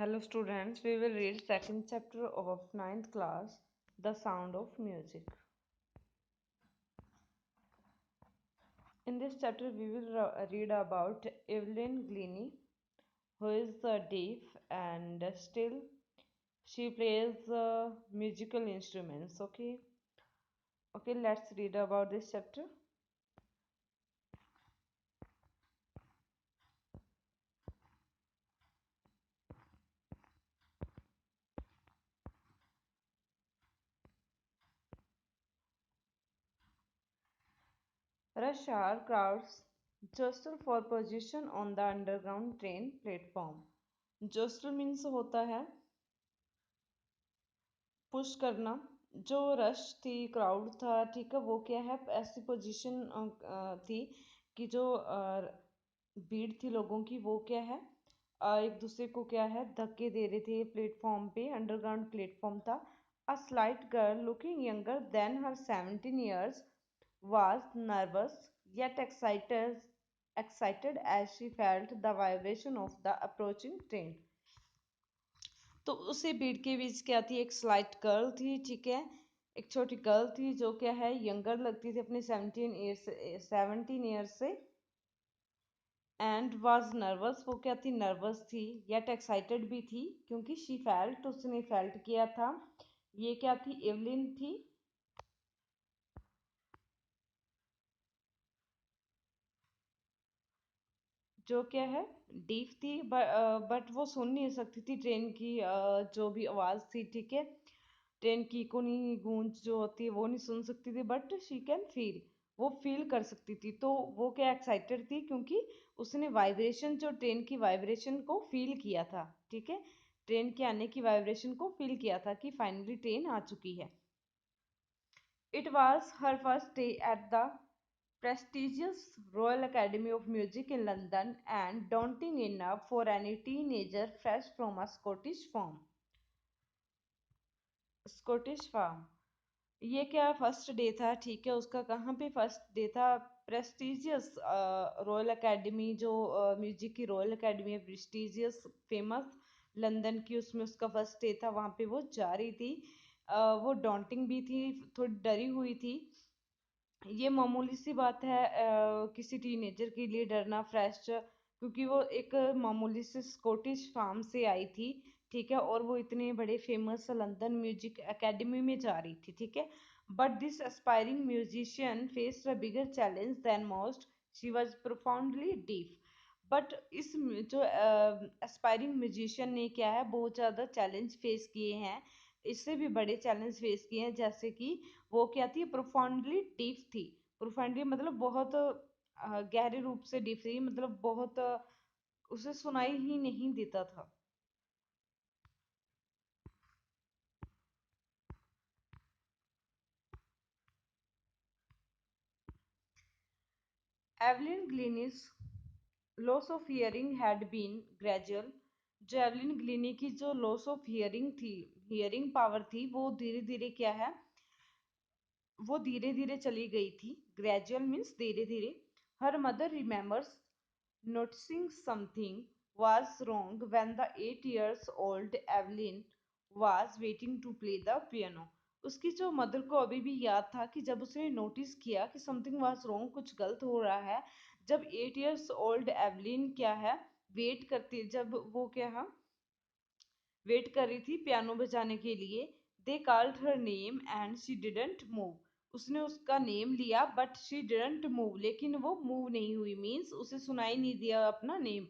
Hello students, we will read second chapter of ninth class, The Sound of Music. In this chapter we will read about Evelyn Glennie, who is deaf and still she plays musical instruments. Okay, let's read about this chapter. Rush hour crowds jostle for position on the underground train platform. Jostle means होता है push करना। जो rush थी, crowd था, ठीक है, वो क्या है, ऐसी पोजीशन थी कि जो भीड़ थी लोगों की, वो क्या है, एक दूसरे को क्या है धक्के दे रहे थे प्लेटफॉर्म पे। अंडरग्राउंड प्लेटफॉर्म था। A slight girl looking younger than her 17 years was nervous yet excited as she felt the vibration of the approaching train. तो उसी भीड़ के बीच क्या थी, एक स्लाइट गर्ल थी, ठीक है, एक छोटी गर्ल थी जो क्या है यंगर लगती थी अपने 17 ईयर्स से। एंड वाज नर्वस, वो क्या थी, नर्वस थी, येट एक्साइटेड भी थी क्योंकि शी फेल्ट, उसने फेल्ट किया था। ये क्या थी, एवलिन थी। जो क्या है, डीफ थी, बट वो सुन नहीं सकती थी ट्रेन की जो भी आवाज़ थी, ठीक है, ट्रेन की कोनी गूंज जो होती है वो नहीं सुन सकती थी, बट शी कैन फील, वो फील कर सकती थी। तो वो क्या एक्साइटेड थी क्योंकि उसने वाइब्रेशन, जो ट्रेन की वाइब्रेशन को फील किया था, ठीक है, ट्रेन के आने की वाइब्रेशन को फील किया था कि फाइनली ट्रेन आ चुकी है। It was her first day at the prestigious Royal Academy of Music in London and daunting enough for any teenager fresh from a Scottish farm. ये क्या फर्स्ट डे था, ठीक है, उसका कहाँ पे फर्स्ट डे था, प्रेस्टिजियस रॉयल एकेडमी, जो म्यूजिक की रॉयल एकेडमी है, प्रेस्टिजियस फेमस लंदन की, उसमें उसका फर्स्ट डे था, वहाँ पे वो जा रही थी। वो डॉन्टिंग भी थी, थोड़ी डरी हुई थी। ये मामूली सी बात है किसी टीनेजर के लिए डरना, फ्रेश, क्योंकि वो एक मामूली से स्कॉटिश फार्म से आई थी, ठीक है, और वो इतने बड़े फेमस लंदन म्यूजिक एकेडमी में जा रही थी, ठीक है। But this aspiring musician faced a bigger challenge than most, she was profoundly deaf. But इस जो एस्पायरिंग म्यूजिशियन ने क्या है, बहुत ज़्यादा चैलेंज फेस किए हैं, इससे भी बड़े चैलेंज फेस किए हैं, जैसे कि वो क्या थी, प्रोफाउंडली डीप थी। प्रोफाउंडली मतलब बहुत गहरे रूप से डीप थी, मतलब बहुत उसे सुनाई ही नहीं देता था। Evelyn Glennie's loss of hearing had been gradual. जो एवलिन ग्लिनी की जो लॉस ऑफ हियरिंग थी, हियरिंग पावर थी, वो धीरे धीरे क्या है, वो धीरे धीरे चली गई थी। ग्रेजुअल मीन्स धीरे धीरे। Her mother remembers noticing something was wrong when the 8 years old Evelyn was waiting to play the piano. उसकी जो मदर को अभी भी याद था कि जब उसने नोटिस किया कि समथिंग वाज रॉन्ग, कुछ गलत हो रहा है, जब 8 years old एवलिन क्या है, वेट करती, जब वो क्या है, वेट कर रही थी पियानो बजाने के लिए। They called her name and she didn't move. उसने उसका नेम लिया बट शी डिडंट मूव, लेकिन वो मूव नहीं हुई, मीन्स उसे सुनाई नहीं दिया अपना name.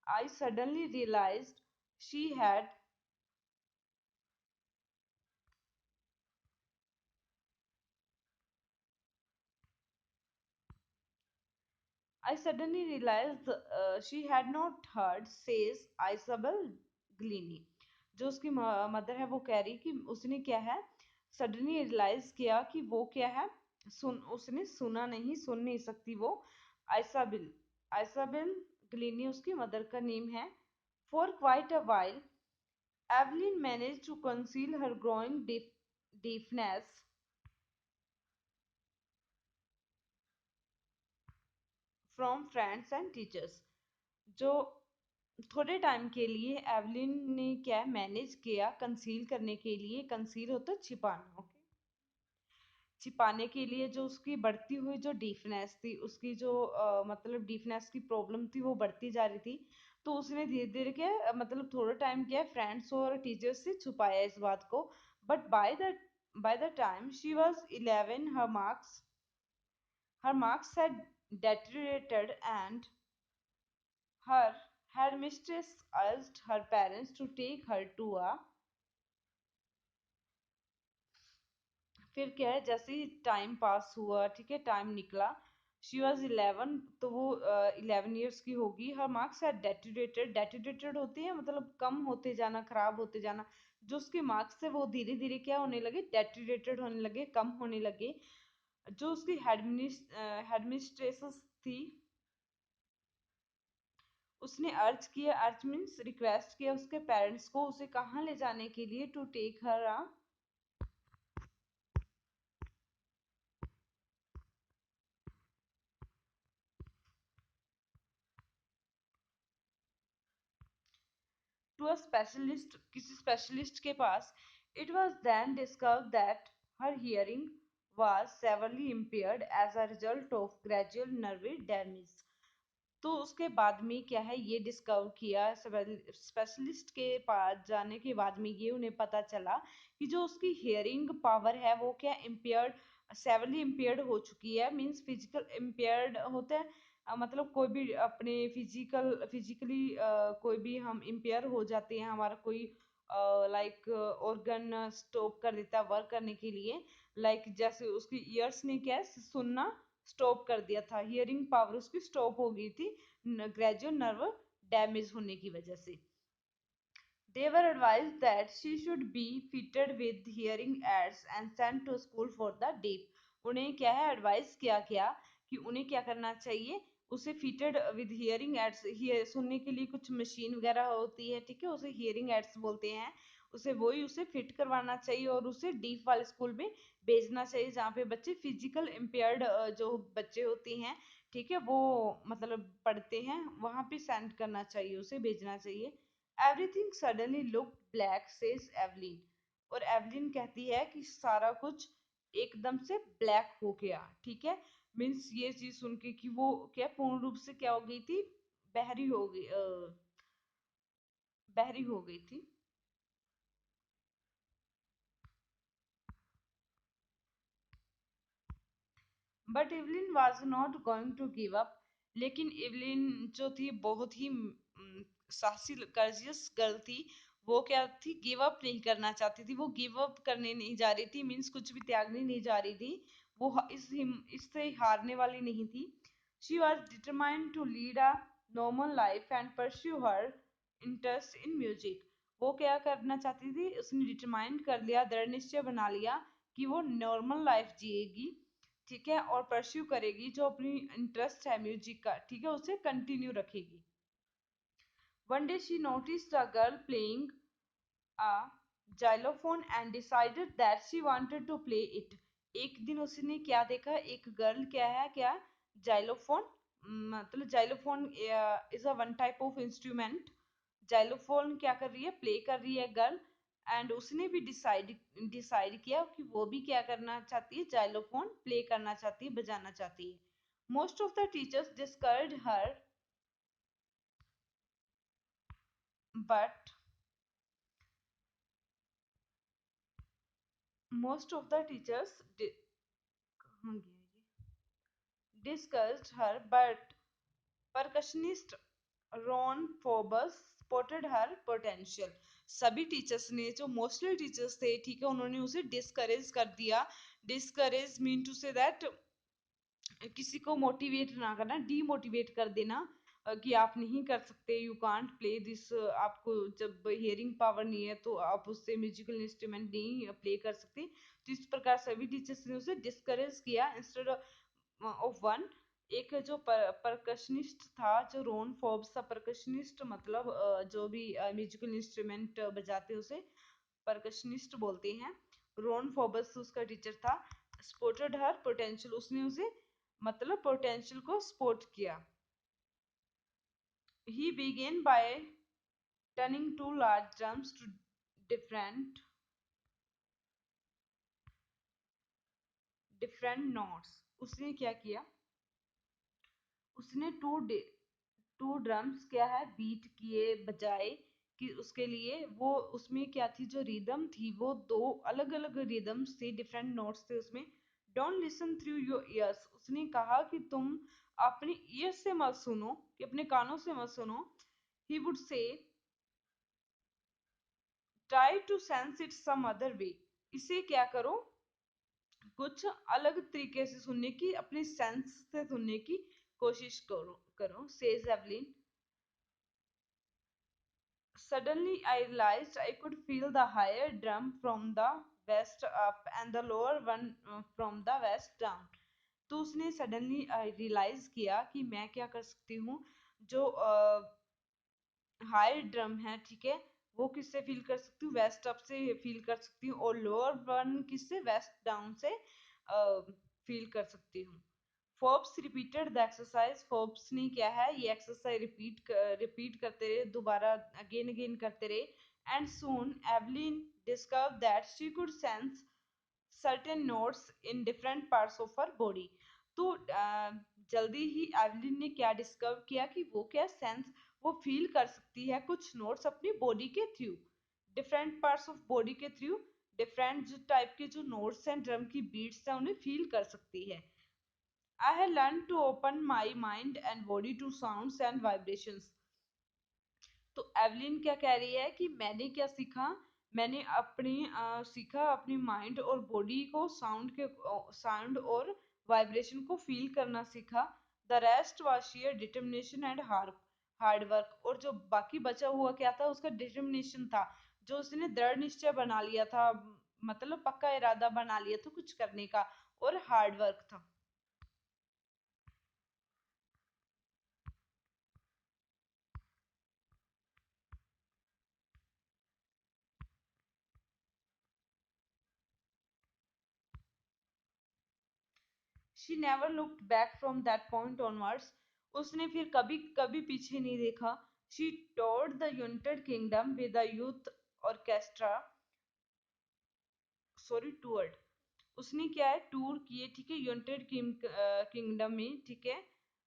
I suddenly realized she had I suddenly realized she had not heard, says Isabel Glini. जो उसकी मदर है वो कह रही कि उसने क्या है, सडनली रियलाइज किया कि वो क्या है, उसने सुना नहीं, सुन नहीं सकती वो। आइसाबिल, आइसाबिल ग्लिनी उसकी मदर का नेम है। For quite a while Evelyn manage to conceal her growing deafness from friends and teachers. जो थोड़े टाइम के लिए एवलिन ने क्या मैनेज किया कंसील करने के लिए, कंसील होता है छिपाना, ओके, छिपाने के लिए जो उसकी बढ़ती हुई जो डीफनेस थी, उसकी जो मतलब डीफनेस की प्रॉब्लम थी वो बढ़ती जा रही थी। तो उसने धीरे धीरे क्या मतलब थोड़ा टाइम क्या फ्रेंड्स और टीचर्स से छुपाया इस बात को। But by the time she was 11 her marks had deteriorated and her headmistress urged her parents to take her to a, फिर क्या है जैसे ही टाइम पास हुआ, ठीक है, टाइम निकला, शी वॉज 11, तो वो 11 ईयर्स की होगी। हर मार्क्स आर डेटोरेटेड, डेटोरेटेड होते हैं मतलब कम होते जाना, खराब होते जाना। जो उसके मार्क्स थे वो धीरे धीरे क्या होने लगे, डेटोरेटेड होने लगे, कम होने लगे। जो उसकी हेडमिस्ट्रेस थी, उसने अर्ज किया, अर्ज मीन्स रिक्वेस्ट किया उसके पेरेंट्स को उसे कहाँ ले जाने के लिए, to take her to a specialist, किसी स्पेशलिस्ट के पास। It was then discovered that her hearing was severely impaired as a result of gradual nerve damage. तो उसके बाद में क्या है ये डिस्कवर किया, स्पेशलिस्ट के पास जाने के बाद में ये उन्हें पता चला कि जो उसकी हियरिंग पावर है वो क्या इम्पेयर्ड, सेवरली इम्पेयर्ड हो चुकी है। मींस फिजिकल इम्पेयर्ड होता है, मतलब कोई भी अपने फिजिकली कोई भी हम इम्पेयर हो जाते हैं, हमारा कोई लाइक ऑर्गन स्टॉप कर देता है वर्क करने के लिए। लाइक जैसे उसकी ईयर्स ने क्या है, सुनना स्टॉप कर दिया था, हियरिंग पावर उसकी स्टॉप हो गई थी ग्रेजुअल नर्व डैमेज होने की वजह से। They were advised that she should be fitted with hearing aids and sent to school for the deaf. उन्हें क्या है एडवाइस किया गया कि उन्हें क्या करना चाहिए, उसे फिटेड विद हियरिंग एड्स, सुनने के लिए कुछ मशीन वगैरह होती है, ठीक है, उसे हियरिंग एड्स बोलते हैं, उसे वही उसे फिट करवाना चाहिए और उसे डीफ वाले स्कूल में भेजना चाहिए जहाँ पे बच्चे फिजिकल इम्पेयर्ड जो बच्चे होते हैं, ठीक है, वो मतलब पढ़ते हैं, वहां पे सेंड करना चाहिए, उसे भेजना चाहिए। Everything suddenly look black says Evelyn, और एवलिन कहती है कि सारा कुछ एकदम से ब्लैक हो गया, ठीक है। मीन्स ये चीज सुन के कि वो क्या पूर्ण रूप से क्या हो गई थी, बहरी हो गई, बहरी हो गई थी। But Evelyn was not going to give up, लेकिन इवलिन जो थी बहुत ही साहसी कर्जियस गर्ल थी। वो क्या थी, गिव अप नहीं करना चाहती थी, वो गिव अप करने नहीं जा रही थी, मीन्स कुछ भी त्यागने नहीं जा रही थी। वो इससे हारने वाली नहीं थी। She was determined to lead a normal life and pursue her interest in music. वो क्या करना चाहती थी, उसने डिटरमाइंड कर लिया, दृढ़ निश्चय बना लिया कि वो नॉर्मल लाइफ जिएगी, ठीक है, और परस्यू करेगी जो अपनी इंटरेस्ट है म्यूजिक का, ठीक है, उसे कंटिन्यू रखेगी। One day she noticed a girl playing a xylophone and decided that she wanted to play it. एक दिन उसने क्या देखा, एक गर्ल क्या है, क्या जाइलोफोन, मतलब xylophone is a one type of instrument. Xylophone क्या कर रही है, प्ले कर रही है गर्ल। एंड उसने भी डिसाइड किया कि वो भी क्या करना चाहती है, जाइलोफोन प्ले करना चाहती है, बजाना चाहती है। Most of the teachers discourage her, but most of the teachers discussed her, but percussionist Ron Forbes spotted her potential. सभी टीचर्स ने, जो मोस्टली टीचर्स थे, ठीक है, उन्होंने उसे डिस्करेज कर दिया। Discourage mean to say that किसी को मोटिवेट ना करना, डीमोटिवेट कर देना, कि आप नहीं कर सकते, यू कांट प्ले दिस, आपको जब हियरिंग पावर नहीं है तो आप उससे म्यूजिकल इंस्ट्रूमेंट नहीं प्ले कर सकते। तो इस प्रकार सभी टीचर्स ने उसे डिस्करेज किया। इंस्टेड ऑफ वन, एक जो परकशनिस्ट था, जो रोन फोर्ब्स था, परकशनिस्ट मतलब जो भी म्यूजिकल इंस्ट्रूमेंट बजाते उसे परकशनिस्ट बोलते हैं। रोन फोर्ब्स उसका टीचर था। स्पोर्टेड हर पोटेंशियल, उसने उसे मतलब पोटेंशियल को सपोर्ट किया। He began by turning two large drums to different different notes. उसने क्या किया, उसने टू ड्रम्स क्या है बीट किए बजाए, कि उसके लिए वो उसमें क्या थी, जो रिदम थी वो दो अलग अलग रिदम्स थे, डिफरेंट नोट्स थे उसमें। Don't listen through your ears, उसने कहा कि तुम अपने ईयर्स से मत सुनो, कि अपने कानों से मत सुनो। He would say try to sense it some other way, इसे क्या करो, कुछ अलग तरीके से सुनने की, अपनी सेंस से सुनने की कोशिश करो करो says Evelyn. Suddenly, I realized I could feel the higher drum from the west up and the lower one from the west down. तो उसने सडनली रियलाइज किया कि मैं क्या कर सकती हूँ, जो हाई ड्रम है, ठीक है, वो किससे फील कर सकती हूँ, वेस्ट अप से फील कर सकती हूँ, और लोअर वन किससे, वेस्ट डाउन से फील कर सकती हूँ। Forbes repeated the exercise, Forbes ने क्या है ये एक्सरसाइज रिपीट करते रहे, दोबारा अगेन अगेन करते रहे। And soon Evelyn discover that she could sense certain notes in different parts of her body. तो जल्दी ही एवलिन ने क्या डिस्कवर किया कि वो क्या सेंस, वो फील कर सकती है कुछ नोट्स अपनी बॉडी के through, different parts of body के थ्रू, डिफरेंट जो टाइप के जो नोट्स हैं ड्रम की बीट्स हैं उन्हें फील कर सकती है। I have learned to open my mind and body to sounds and vibrations. तो एवलिन क्या कह रही है कि मैंने क्या सीखा, मैंने सीखा अपनी माइंड और बॉडी को साउंड और वाइब्रेशन को फील करना सीखा। The rest was share determination and hard work, और जो बाकी बचा हुआ क्या था, उसका डिटर्मिनेशन था, जो उसने दृढ़ निश्चय बना लिया था, मतलब पक्का इरादा बना लिया था कुछ करने का, और हार्ड वर्क था। She never looked back from that point onwards. उसने फिर कभी कभी पीछे नहीं देखा। She toured the United Kingdom with the youth orchestra, sorry toured, उसने क्या है टूर किए, ठीक है, यूनाइटेड किंगडम में, ठीक है,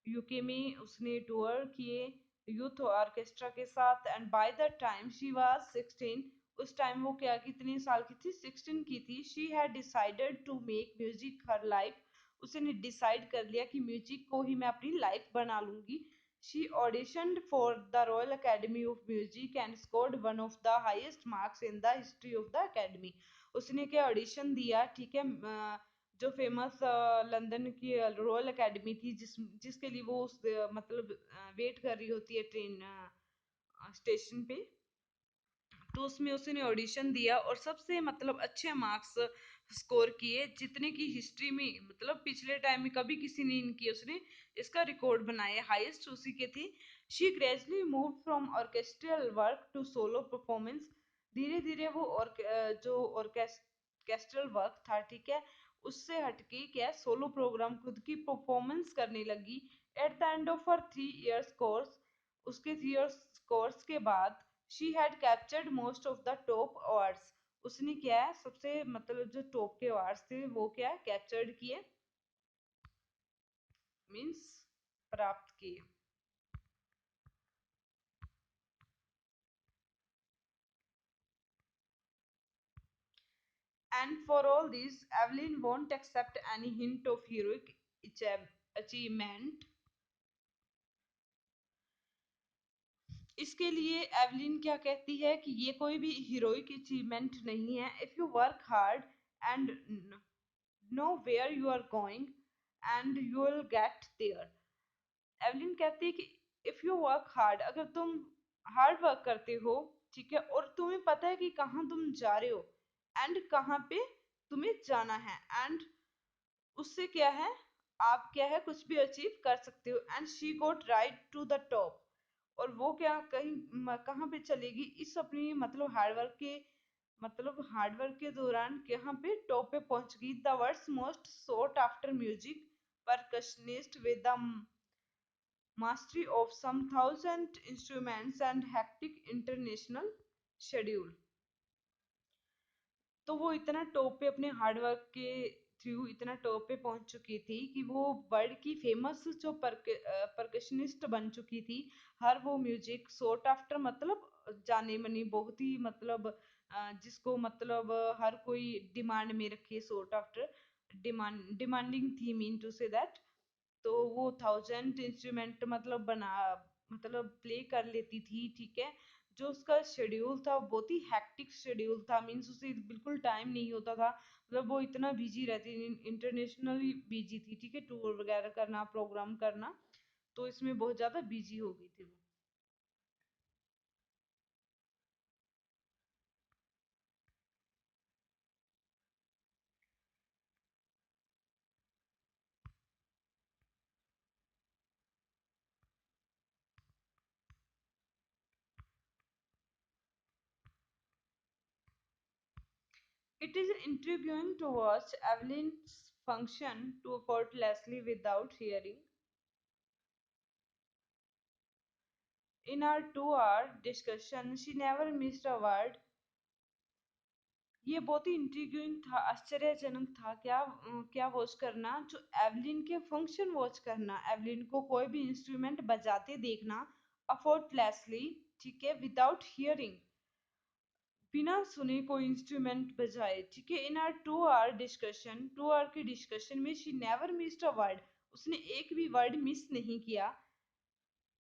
यूके में उसने टूर किए यूथ ऑर्केस्ट्रा के साथ। And by the time she was 16, उस टाइम वो क्या कितने साल की थी, 16 की थी। She had decided to make music her life, उसने डिसाइड कर लिया कि म्यूजिक को ही मैं अपनी लाइफ बना लूंगी। She auditioned for the royal academy of music and scored one of the highest marks in the history of the academy. उसने क्या ऑडिशन दिया, ठीक है, जो फेमस लंदन की रॉयल एकेडमी थी, जिसके लिए वो मतलब वेट कर रही होती है ट्रेन स्टेशन पे। तो उसमें उसने ऑडिशन दिया और सबसे मतलब अच्छे मार्क्स स्कोर किए, जितने की हिस्ट्री में मतलब पिछले टाइम में कभी किसी ने नहीं किए, उसने इसका रिकॉर्ड बनाया, हाईएस्ट उसी के थे। She gradually move from orchestral work to solo performance, धीरे धीरे वो जो ऑर्केस्ट्रल वर्क था, ठीक है, उससे हटके क्या सोलो प्रोग्राम खुद की परफॉर्मेंस करने लगी। At the end of her 3 years course, उसके 3 इयर्स कोर्स के बाद she had captured most of the top awards, उसने क्या है सबसे मतलब जो टॉप के अवार्ड्स थे वो क्या है कैप्चर्ड किए, मींस प्राप्त किए। And for all this Evelyn won't accept any hint of heroic achievement, इसके लिए एवलिन क्या कहती है कि ये कोई भी हीरोइक अचीवमेंट नहीं है। If you work hard and know where you are going and you will get there. Evelyn कहती है कि इफ यू वर्क हार्ड, अगर तुम हार्ड वर्क करते हो, ठीक है, और तुम्हें पता है कि कहाँ तुम जा रहे हो एंड कहाँ पे तुम्हें जाना है, एंड उससे क्या है आप क्या है कुछ भी अचीव कर सकते हो। And she got right to the top, और वो क्या कहीं कहाँ पे चलेगी इस अपनी मतलब हार्डवर्क के दौरान यहाँ पे टॉप पे पहुंच गई। The world's most sought after music percussionist with the mastery of some thousand instruments and hectic international schedule। तो वो इतना टॉप पे अपने हार्ड वर्क के थ्रू इतना टॉप पे पहुंच चुकी थी कि वो वर्ल्ड की फेमस जो परकशनिस्ट बन चुकी थी। हर वो म्यूजिक सोट आफ्टर मतलब जाने मनी बहुत ही मतलब जिसको मतलब हर कोई डिमांड में रखे सोट आफ्टर डिमांडिंग थी मीन टू से दैट। तो वो थाउजेंड इंस्ट्रूमेंट मतलब बना मतलब प्ले कर लेती थी ठीक है। जो उसका शेड्यूल था वो बहुत ही हैक्टिक शेड्यूल था मीन्स उसे बिल्कुल टाइम नहीं होता था मतलब वो इतना बिजी रहती इंटरनेशनली बिजी थी ठीक है टूर वगैरह करना प्रोग्राम करना। तो इसमें बहुत ज्यादा बिजी हो गई थी वो। It is intriguing to watch Evelyn's function to effortlessly without hearing. In our 2 hour discussion, she never missed a word। ये बहुत ही इंट्रिग्यूइंग था आश्चर्यजनक था क्या क्या वॉच करना जो एवलिन के फंक्शन वॉच करना एवलिन को कोई भी इंस्ट्रूमेंट बजाते देखना अफोर्टलेसली ठीक है विदाउट हियरिंग बिना सुने कोई इंस्ट्रूमेंट बजाए ठीक है। In our 2 hour discussion 2 hour की डिस्कशन में she never missed a word उसने एक भी वर्ड मिस नहीं किया।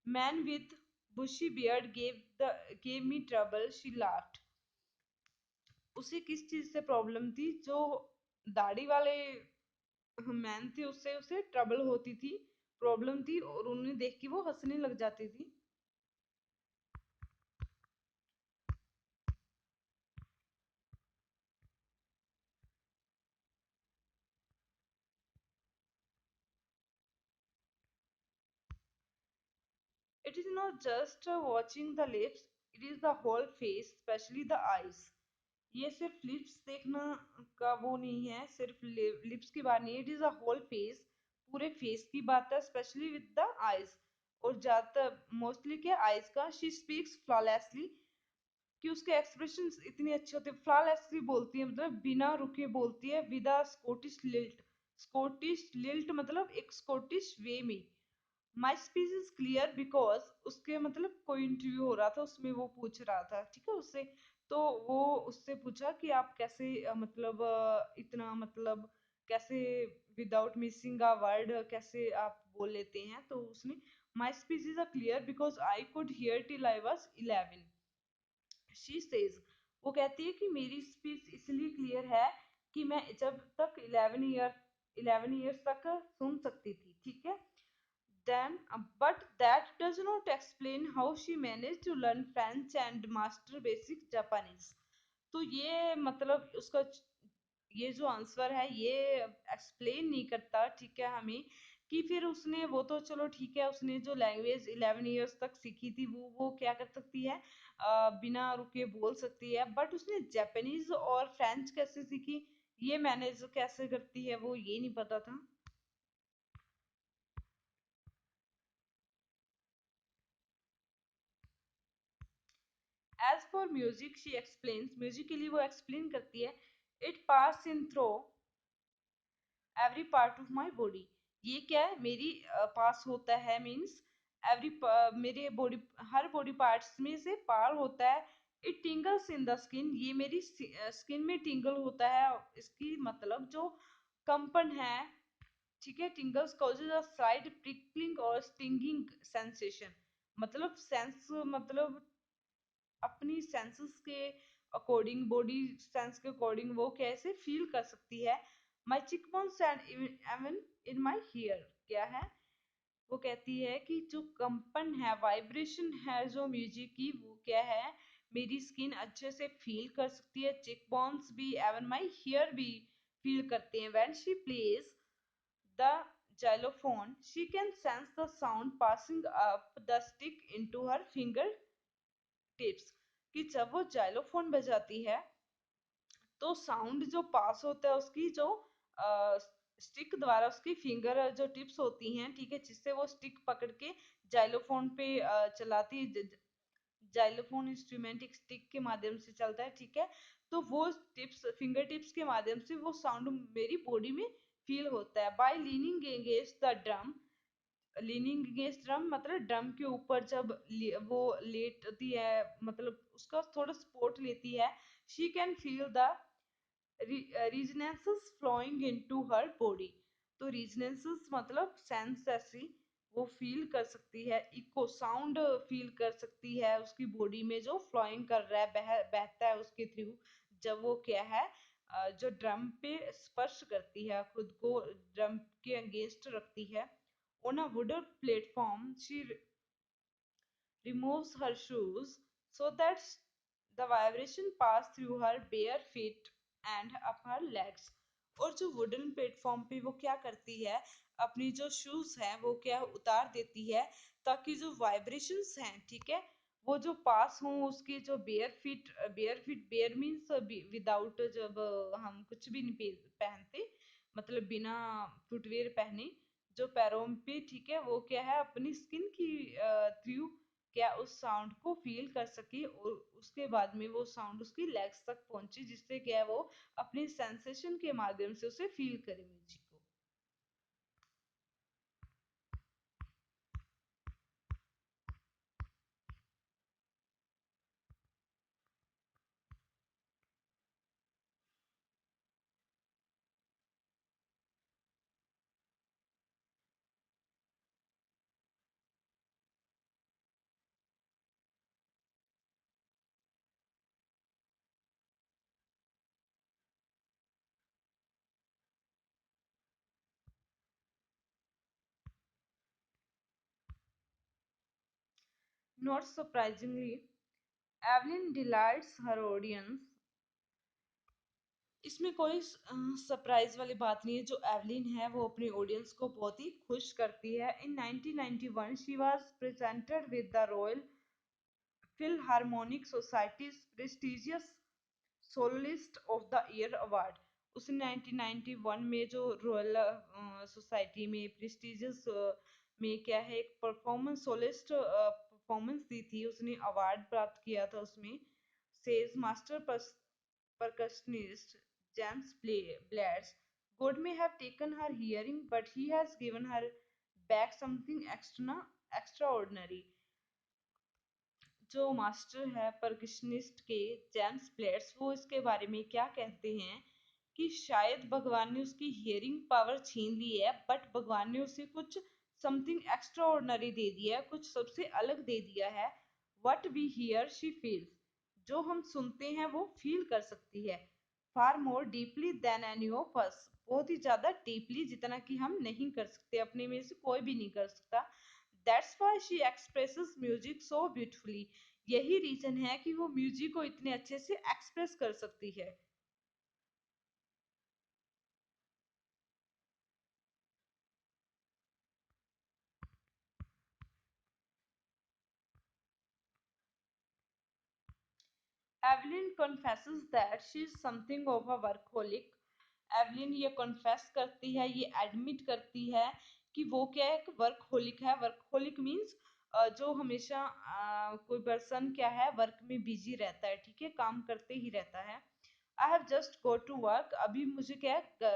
Man with bushy beard gave me trouble she laughed. उसे किस चीज से प्रॉब्लम थी जो दाढ़ी वाले मैन थे उससे उसे ट्रबल होती थी प्रॉब्लम थी और उन्हें देख के वो हंसने लग जाती थी। It is not just watching the lips it is the whole face specially the eyes. ये सिर्फ लिप्स देखना का वो नहीं है सिर्फ लिप्स की बात नहीं है it is a whole face पूरे फेस की बात है स्पेशली विद द आईज। और ज्यादातर मोस्टली क्या आईज का शी स्पीक्स फ्लॉलेसली कि उसके एक्सप्रेशंस इतने अच्छे होते हैं फ्लॉलेसली बोलती है मतलब बिना रुके बोलती है with a Scottish lilt. Scottish lilt मतलब एक स्कॉटिश वे में। My speech is clear because उसके मतलब कोई इंटरव्यू हो रहा था उसमें वो पूछ रहा था ठीक है उससे। तो वो उससे पूछा कि आप कैसे मतलब इतना मतलब कैसे विदाउट मिसिंग अ वर्ड कैसे आप बोल लेते हैं तो उसने my speech is a clear because I could hear till I was 11। She says वो कहती है कि मेरी स्पीच इसलिए क्लियर है कि मैं जब तक 11 ईयर्स तक सुन सकती थी ठीक है। then but that does not explain how she managed to learn French and master basic Japanese। तो ये मतलब उसका ये जो आंसर है ये एक्सप्लेन नहीं करता ठीक है हमें कि फिर उसने वो तो चलो ठीक है उसने जो लैंग्वेज 11 ईयर्स तक सीखी थी वो क्या कर सकती है बिना रुके बोल सकती है बट उसने जापानीज और फ्रेंच कैसे सीखी ये मैनेज कैसे करती है वो ये नहीं पता था। As for music she explains music के लिए वो एक्सप्लेन करती है it pass in through every part of my body. ये क्या है मेरी पास होता है मीन्स एवरी मेरे बॉडी हर बॉडी पार्ट्स में से पार होता है। It tingles in the skin ये मेरी स्किन में टिंगल होता है इसकी मतलब जो कंपन है ठीक है टिंगल्स कॉजेज अ स्लाइट प्रिकलिंग और स्टिंगिंग सेंसेशन। मतलब सेंस मतलब अपनी सेंसेस के अकॉर्डिंग बॉडी सेंस के अकॉर्डिंग वो कैसे फील कर सकती है। माई चिक bones and even in my here क्या है वो कहती है कि जो कंपन है वाइब्रेशन है जो म्यूजिक की वो क्या है मेरी स्किन अच्छे से फील कर सकती है चिक बोन्स भी एवन माई हियर भी फील करते हैं when she plays the xylophone she can sense the sound passing up the stick into her finger tips कि जब वो जाइलोफोन बजाती है तो साउंड जो पास होता है उसकी जो स्टिक द्वारा उसकी फिंगर जो टिप्स होती हैं, ठीक है, जिससे वो स्टिक पकड़ के जाइलोफोन पे चलाती है। जाइलोफोन इंस्ट्रूमेंट एक स्टिक के माध्यम से चलता है, ठीक है। तो वो टिप्स, फिंगर टिप्स के माध्यम से वो साउंड मेरी बॉडी में फील होता है। By leaning against the drum, leaning against drum मतलब ड्रम के ऊपर जब वो लेटती है, मतलब उसका थोड़ा सपोर्ट लेती है, she can feel the resonances flowing into her body। तो resonances मतलब सेंस, ऐसी वो फील कर सकती है, इको साउंड फील कर सकती है उसकी बॉडी में, जो फ्लोइंग कर रहा है, बहता है उसके थ्रू, जब वो क्या है जो ड्रम पे स्पर्श करती है, खुद को ड्रम के अगेंस्ट रखती है। On a wooden platform she removes her shoes so that the vibration pass through her bare feet and up her legs। और जो वुडन प्लेटफॉर्म पे वो क्या करती है, अपनी जो शूज है वो क्या उतार देती है, ताकि जो वाइब्रेशंस हैं, ठीक है, वो जो पास हों उसके जो bare feet bare means without, जब हम कुछ भी नहीं पहनते, मतलब बिना फुटवेयर पहने, जो पैरों पे, ठीक है, वो क्या है अपनी स्किन की थ्रू क्या उस साउंड को फील कर सके, और उसके बाद में वो साउंड उसकी लेग्स तक पहुंचे, जिससे क्या है वो अपनी सेंसेशन के माध्यम से उसे फील करे म्यूजिक को। Not surprisingly, Evelyn delights her audience। इसमें कोई सरप्राइज वाली बात नहीं है, जो एवलिन है वो अपनी ऑडियंस को बहुत ही खुश करती है। In 1991 she was presented with the royal philharmonic society's prestigious soloist of the year award. उसने 1991 में जो रॉयल सोसाइटी में प्रेस्टिजियस में क्या है एक परफॉर्मेंस सोलिस्ट परफॉर्मेंस दी थी, उसने अवार्ड प्राप्त किया था उसमें। Says master percussionist James Blades, God may have taken her hearing, but he has given her back something extraordinary। जो मास्टर है परकशनिस्ट के जेम्स प्लेट्स, वो इसके बारे में क्या कहते हैं कि शायद भगवान ने उसकी हियरिंग पावर छीन ली है, बट भगवान ने उसे कुछ समथिंग एक्स्ट्रा ऑर्डनरी दे दिया है, कुछ सबसे अलग दे दिया है। What we hear she feels, जो हम सुनते हैं वो फील कर सकती है। Far more deeply than any of us, बहुत ही ज्यादा डीपली, जितना कि हम नहीं कर सकते, अपने में से कोई भी नहीं कर सकता। That's why she expresses music so beautifully, यही रीजन है कि वो म्यूजिक को इतने अच्छे से एक्सप्रेस कर सकती है। Evelyn confesses that she is something of a workaholic। Evelyn ये कॉन्फेस करती है, ये एडमिट करती है कि वो क्या है, एक वर्कहोलिक है। वर्कहोलिक मीन्स जो हमेशा कोई पर्सन क्या है वर्क में बिजी रहता है, ठीक है, काम करते ही रहता है। I have just go to work, अभी मुझे क्या है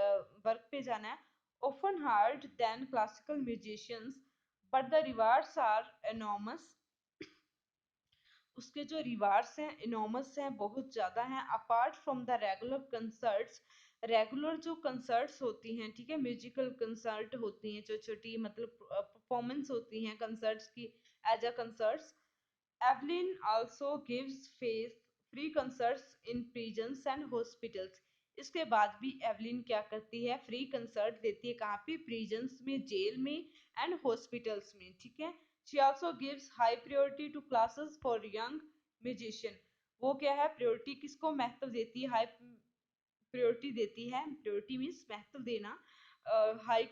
वर्क पे जाना है। Often hard than classical musicians, but the rewards are enormous. उसके जो रिवार्ड्स हैं इनॉमस हैं, बहुत ज़्यादा हैं। Apart from the regular concerts, regular जो कंसर्ट्स होती हैं, ठीक है, म्यूजिकल कंसर्ट होती हैं, जो छोटी मतलब परफॉर्मेंस होती हैं कंसर्ट्स की, as a concerts, Evelyn also gives face free concerts in prisons and hospitals. इसके बाद भी एवलिन क्या करती है, फ्री कंसर्ट देती है, कहाँ पे, प्रिजन्स में, जेल में एंड हॉस्पिटल्स में, ठीक है। She also gives high priority to classes for young musician. वो क्या है, प्रायोरिटी किसको महत्व देती है, हाई प्रायोरिटी देती है, प्रायोरिटी मीन्स महत्व देना, high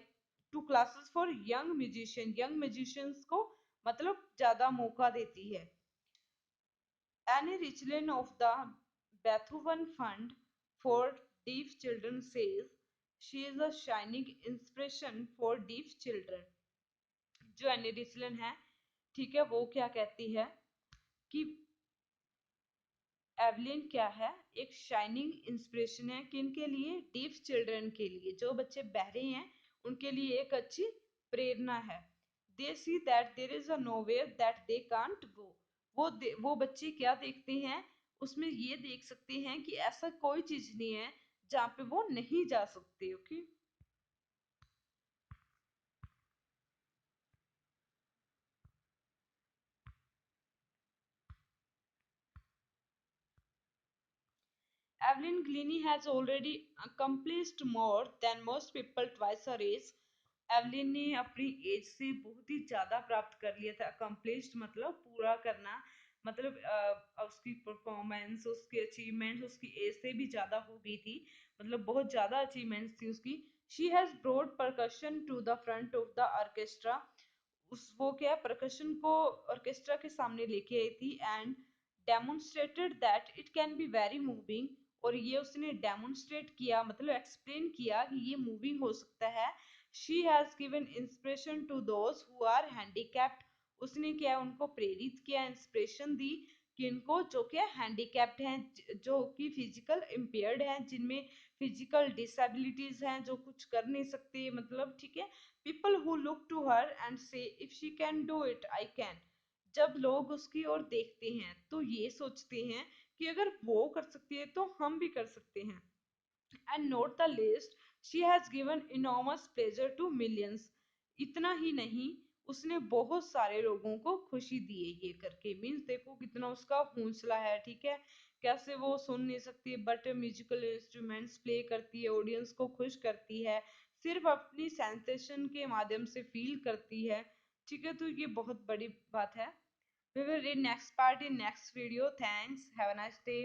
to classes for young musicians को मतलब ज्यादा मौका देती है। Annie Richland of the Beethoven Fund for Deaf Children says she is a shining inspiration for deaf children. जो एनी डिसलन है, ठीक है, वो क्या कहती है कि एवलिन क्या है, एक शाइनिंग इंस्पिरेशन है किन के लिए, डीफ चिल्ड्रन के लिए, जो बच्चे बहरे हैं उनके लिए एक अच्छी प्रेरणा है। They see that there is a nowhere that they can't go. वो बच्चे क्या देखते हैं, उसमें ये देख सकते हैं कि ऐसा कोई चीज नहीं है जहाँ पे वो नहीं जा सकते। Okay, Evelyn Glennie has already accomplished more than most people twice her age. Evelyn ने अपनी एज से बहुत ही ज्यादा प्राप्त कर लिया था। अकम्प्लिश्ड मतलब पूरा करना, मतलब उसकी परफॉर्मेंस, उसकी अचीवमेंट्स उसकी एज से भी ज्यादा हो गई थी, मतलब बहुत ज्यादा अचीवमेंट्स थी उसकी। She has brought percussion to the front of the orchestra. उस वो क्या परकशन को ऑर्केस्ट्रा के सामने लेके आई थी, and demonstrated that it can be very moving. और ये उसने डेमोन्स्ट्रेट किया, मतलब एक्सप्लेन किया कि ये मूविंग हो सकता है। She has given inspiration to those who are handicapped. उसने क्या उनको प्रेरित किया, इंस्पिरेशन दी किनको, जो क्या हैंडीकैप्ड हैं, जो कि फिजिकल इम्पेयर्ड हैं, जिनमें फिजिकल डिसेबिलिटीज हैं, जो कुछ कर नहीं सकते, मतलब ठीक है। People who look to her and see if she can do it I can. जब लोग उसकी ओर देखते हैं तो ये सोचते हैं कि अगर वो कर सकती है तो हम भी कर सकते हैं। And note the list, she has given enormous pleasure to millions. इतना ही नहीं, उसने बहुत सारे लोगों को खुशी दी है ये करके। मीन्स देखो कितना उसका हौसला है, ठीक है। कैसे वो सुन नहीं सकती बट म्यूजिकल इंस्ट्रूमेंट्स प्ले करती है, ऑडियंस को खुश करती है, सिर्फ अपनी सेंसेशन के माध्यम से फील करती है, ठीक है। तो ये बहुत बड़ी बात है। We will read next part in next video. Thanks. Have a nice day.